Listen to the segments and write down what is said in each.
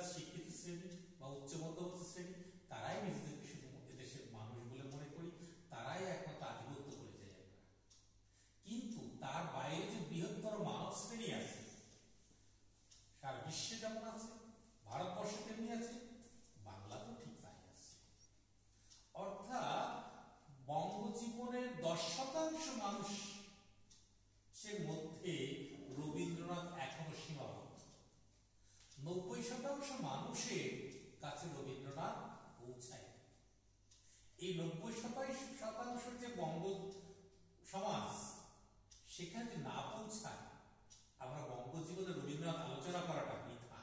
Class শিক্ষিত শ্রেণী বা উচ্চ মধ্যবিত্ত শ্রেণী তারাই নিজেদেরকে শুধু এদেশের মানুষ বলে মনে করি, তারাই একমাত্র আধিপত্য করে যায়। কিন্তু তার বাইরে যে বৃহত্তর মানব শ্রেণী আছে, সারা বিশ্বে যেমন আছে, ভারতবর্ষে তেমনি আছে, বাংলাতেও ঠিক তাই আছে। অর্থাৎ বঙ্গজীবনের 10% মানুষের মধ্যে রবীন্দ্রনাথ এখনো সীমাবদ্ধ। 90% মানুষের কাছে রবীন্দ্রনাথ পৌঁছায়। এই 90% যে বঙ্গ সমাজ সেখানে না পৌঁছায়, আমরা বঙ্গজীবনে রবীন্দ্রনাথ আলোচনা করাটা বৃথা।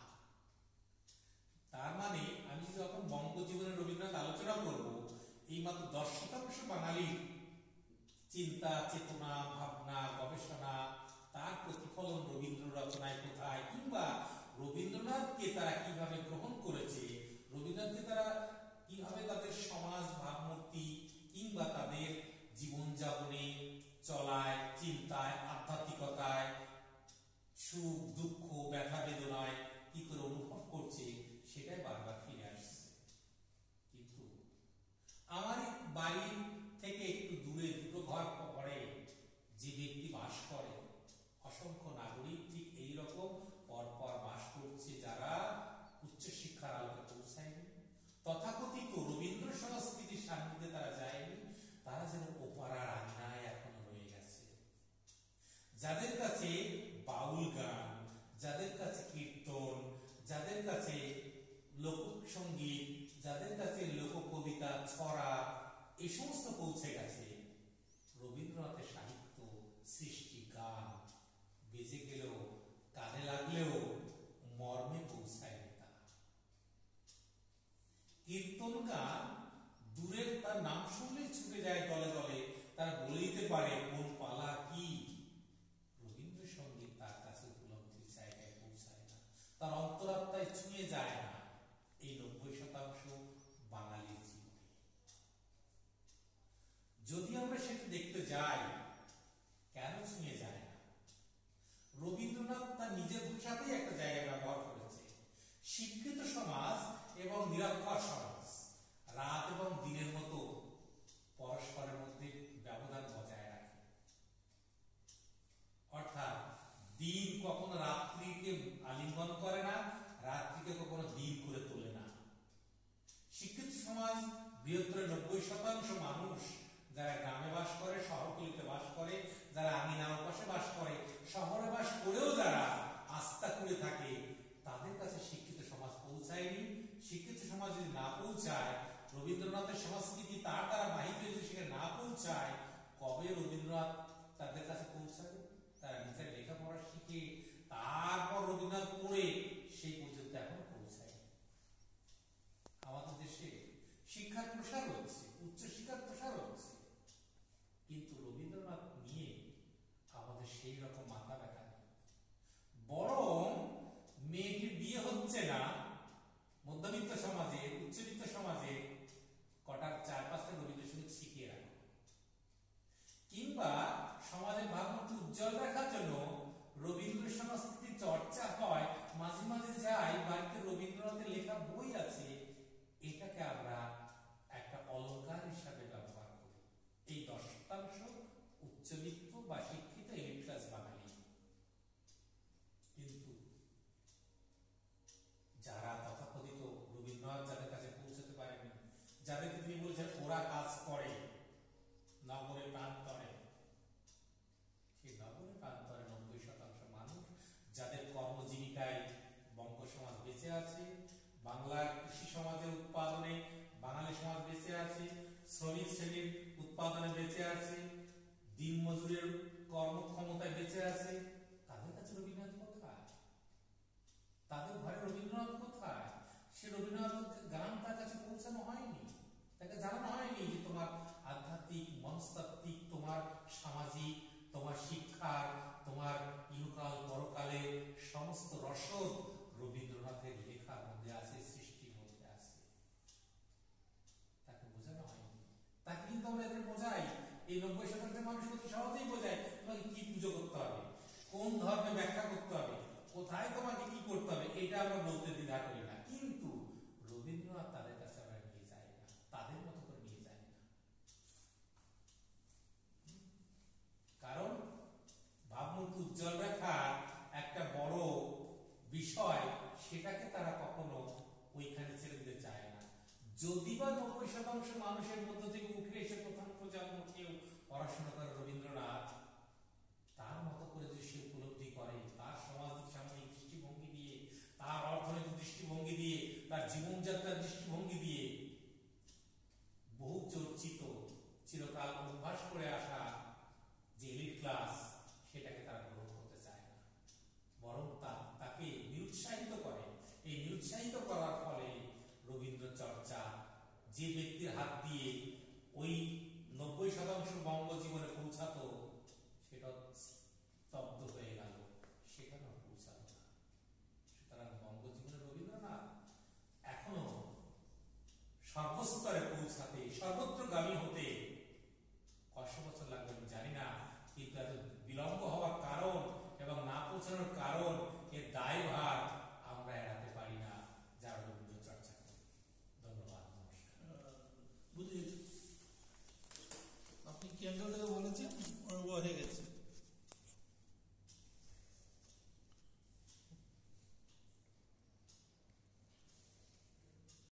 তার মানে আমি যখন বঙ্গজীবনে রবীন্দ্রনাথ আলোচনা করব, এই মাত্র 10% বাঙালির চিন্তা, চেতনা, ভাবনা, গবেষণা, তার প্রতিফলন রবীন্দ্র রচনায় কোথায়, কিংবা রবীন্দ্রনাথকে তারা কিভাবে গ্রহণ করেছে, রবীন্দ্রনাথকে তারা কিভাবে তাদের সমাজ ভাবমূর্তি কিংবা তাদের জীবনযাপনে, চলায়, চিন্তায়, আধ্যাত্মিকতায়, সুখ দুঃখ, ব্যথা বেদনায় কি করে অনুভব করছে, সেটাই বারবার ফিরে আসছে। কিন্তু আমার বাড়ি থেকে একটু দূরে, দুটো ঘর পরে যে ব্যক্তি বাস করে, অসংখ্য নাগরিক ঠিক এইরকম পরপর বাস করছে, যারা উচ্চশিক্ষার আলোকে পৌঁছায়নি, তথাকথিত রবীন্দ্র সংস্কৃতির সান্নিধ্যে তারা যায়নি, তারা যেন ওপারার আঙিনায় এখনো রয়ে গেছে। যাদের কাছে বাউল গান, যাদের কাছে কীর্তন, যাদের কাছে লোকসঙ্গীত, যাদের কাছে লোককবিতা, ছড়া, এই সমস্ত পৌঁছে গেছে, রবীন্দ্রনাথের সাহিত্য, সৃষ্টি, গান বেজে গেলেও, কানে লাগলেও মর্মে পৌঁছায়নি তারা। কীর্তন গান দূরের, তার নাম শুনলেই ছুটে যায় দলে দলে, তারা বলে দিতে পারে কোন পালা কি। রবীন্দ্রসঙ্গীত তার কাছে উপলব্ধির জায়গায় পৌঁছায় না, তার অন্তরাত্মায় ছুঁয়ে যায় না এই 90% বাঙালির জীবনে। যদি আমরা সেটা দেখতে যাই, কেন ছুঁয়ে যায় না? রবীন্দ্রনাথ তার নিজের ভাষাতেই একটা জায়গা ব্যবহার করেছে। শিক্ষিত সমাজ এবং নিরক্ষর সমাজ রাত এবং দিনের মতো পরস্পরের মধ্যে ব্যবধান বজায় রাখে। অর্থাৎ দিন কখনো রাত্রিকে আলিঙ্গন করে না, রাত্রিকে কখনো দিন করে তোলে না। শিক্ষিত সমাজ বৃহত্তর 90% মানুষ যারা গ্রামে বাস করে, শহরগুলিতে বাস করে, যারা আঙিনার পাশে বাস করে, শহরে বাস করেও যারা আস্থা করে থাকে, তাদের কাছে শিক্ষিত সমাজ পৌঁছায়নি। শিক্ষিত সমাজ যদি না পৌঁছায়, রবীন্দ্রনাথের সংস্কৃতি তার দ্বারা বাহিত হয়েছে সেখানে না পৌঁছায়, কবে রবীন্দ্রনাথ তাদের কাছে পৌঁছাবে? তারা নিজের লেখাপড়া শিখে তারপর রবীন্দ্রনাথ পড়ে সেই পর্যন্ত এখনো পৌঁছায়। আমাদের দেশে শিক্ষার প্রসার হচ্ছে, উচ্চ শিক্ষার প্রসার হচ্ছে, কিন্তু রবীন্দ্রনাথ নিয়ে আমাদের সেই রকম মাথা ব্যথা নেই। বরং মেয়েটির বিয়ে হচ্ছে না মধ্যবিত্ত সমাজে, উচ্চবিত্ত সমাজে, কটার 4-5টা রবীন্দ্রসঙ্গীত শিখিয়ে রাখো, কিংবা সমাজের ভাবমূর্তি উজ্জ্বল রাখার জন্য রবীন্দ্র সংস্কৃতি চর্চা হয়, মাঝে মাঝে যাই বাড়িতে রবীন্দ্রনাথের লেখা বই আছে, এটাকে আমরা একটা অলংকার হিসাবে ব্যবহার করি। এই 10% উচ্চবিত্ত বা শিক্ষিত এলিট ক্লাস বাঙালি। কিন্তু যারা তথাকথিত রবীন্দ্রনাথ যাদের কাছে পৌঁছতে পারেনি, যাদেরকে তিনি বলছেন ওরা কাজ করে নগরে প্রান্তরে, সেই নগরে প্রান্তরে 90% মানুষ যাদের কর্মজীবিকায় বঙ্গ সমাজ বেঁচে আছে, বাংলার কৃষি সমাজের উৎপাদনে বাঙালি সমাজ বেঁচে আছে, শ্রমিক শ্রেণীর উৎপাদনে বেঁচে আছে, দিন মজুরের কর্মক্ষমতায় বেঁচে আছে, তাদের কাছে রবীন্দ্রনাথ কোথায়? তাদের ঘরে রবীন্দ্রনাথ কোথায়? সে রবীন্দ্রনাথ গান তার কাছে পৌঁছানো হয়নি, তাকে জানানো হয়নি যে তোমার আধ্যাত্মিক, মনস্তাত্ত্বিক, তোমার সামাজিক, তোমার শিক্ষার, তোমার ইহকাল পরকালের সমস্ত রসদ রবীন্দ্রনাথের লেখার মধ্যে আছে, সৃষ্টির মধ্যে আছে। তাকে বোঝানো হয়নি। তাকে কিন্তু আমরা এদের বোঝাই, এই 90% মানুষ অতি সহজেই বোঝায় তোমাকে কি পুজো করতে হবে, কোন ধর্মে ব্যাখ্যা করতে হবে, কোথায় তোমাকে কি করতে হবে, এটা আমরা বলতে দ্বিধা করি না। কি যদি বা 90% মানুষের মধ্য থেকে উঠে এসে প্রথম প্রজন্ম কেউ পড়াশোনা করে